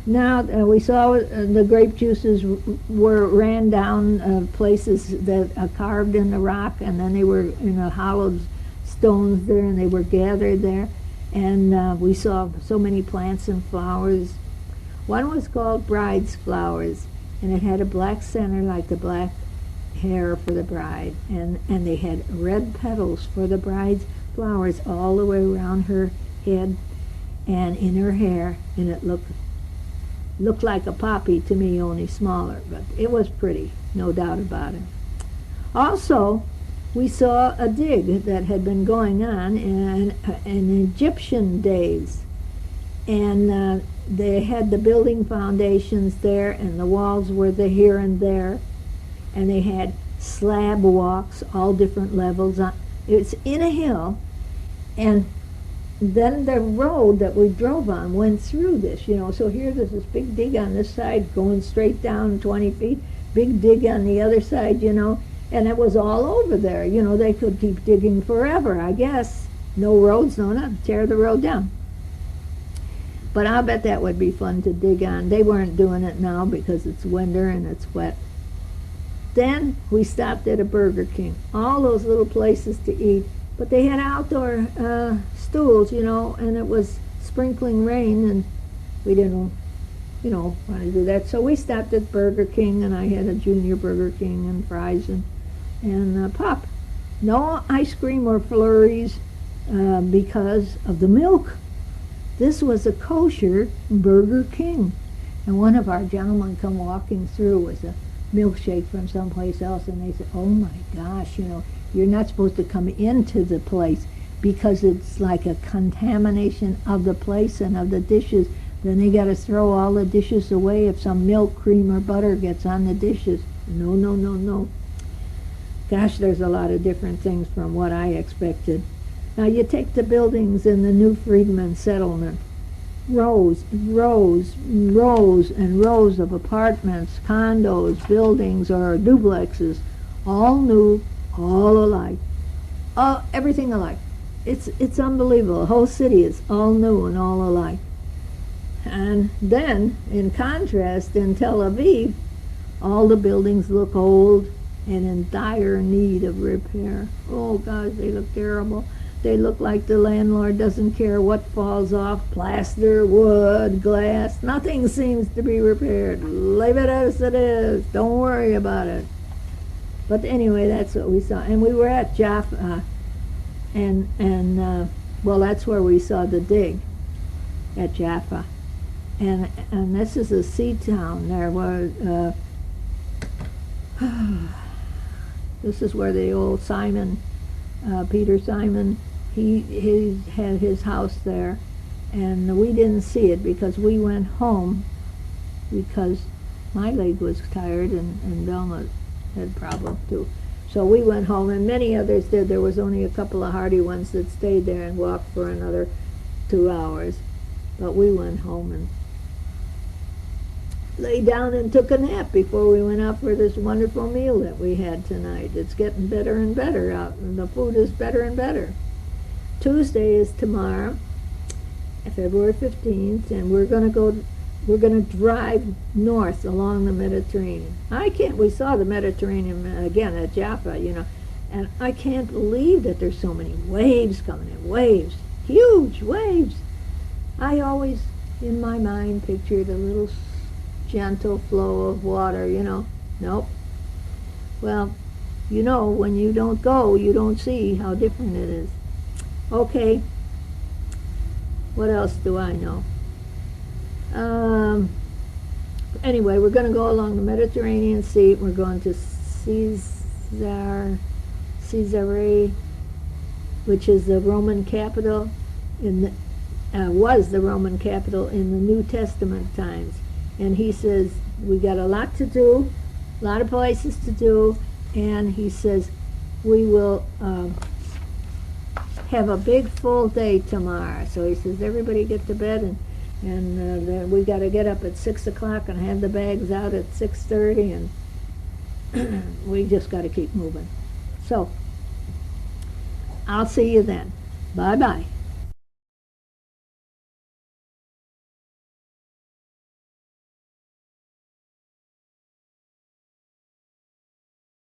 Now we saw the grape juices ran down places that carved in the rock, and then they were in a hollowed stones there, and they were gathered there. And we saw so many plants and flowers. One was called Bride's Flowers, and it had a black center like the black hair for the bride, and they had red petals for the bride's flowers all the way around her head and in her hair, and it looked like a poppy to me, only smaller, but it was pretty, no doubt about it. Also, we saw a dig that had been going on in Egyptian days, and they had the building foundations there, and the walls were here and there, and they had slab walks, all different levels. It's in a hill, and then the road that we drove on went through this, so there's this big dig on this side going straight down 20 feet, big dig on the other side, and it was all over there. They could keep digging forever, I guess. No roads, no nothing. Tear the road down. But I'll bet that would be fun to dig on. They weren't doing it now because it's winter and it's wet. Then we stopped at a Burger King. All those little places to eat. But they had outdoor stools, and it was sprinkling rain, and we didn't, want to do that. So we stopped at Burger King, and I had a junior Burger King and fries and pop. No ice cream or flurries because of the milk. This was a kosher Burger King. And one of our gentlemen come walking through with a milkshake from someplace else, and they said, oh my gosh, you're not supposed to come into the place because it's like a contamination of the place and of the dishes. Then they got to throw all the dishes away if some milk, cream, or butter gets on the dishes. No, no, no, no. Gosh, there's a lot of different things from what I expected. Now you take the buildings in the New Friedman settlement. Rows, rows, rows, and rows of apartments, condos, buildings, or duplexes, all new, all alike, everything alike. It's unbelievable. The whole city is all new and all alike. And then, in contrast, in Tel Aviv, all the buildings look old and in dire need of repair. Oh gosh, they look terrible. They look like the landlord doesn't care what falls off, plaster, wood, glass. Nothing seems to be repaired. Leave it as it is. Don't worry about it. But anyway, that's what we saw. And we were at Jaffa, well, that's where we saw the dig, at Jaffa. And this is a sea town. There was, this is where the old Simon, Peter Simon, he had his house there, and we didn't see it because we went home because my leg was tired and Velma had problems too. So we went home, and many others did. There was only a couple of hardy ones that stayed there and walked for another 2 hours. But we went home and lay down and took a nap before we went out for this wonderful meal that we had tonight. It's getting better and better out, and the food is better and better. Tuesday is tomorrow, February 15th, and we're going to drive north along the Mediterranean. We saw the Mediterranean again at Jaffa, and I can't believe that there's so many waves coming in, waves, huge waves. I always, in my mind, pictured a little gentle flow of water, Nope. Well, when you don't go, you don't see how different it is. Okay. What else do I know? Anyway, we're going to go along the Mediterranean Sea. We're going to Caesarea, which is the Roman capital was the Roman capital in the New Testament times. And he says, we got a lot to do, a lot of places to do, and he says, we will have a big full day tomorrow. So he says, everybody get to bed, and then we got to get up at 6 o'clock and have the bags out at 6:30, and we just got to keep moving. So I'll see you then. Bye-bye.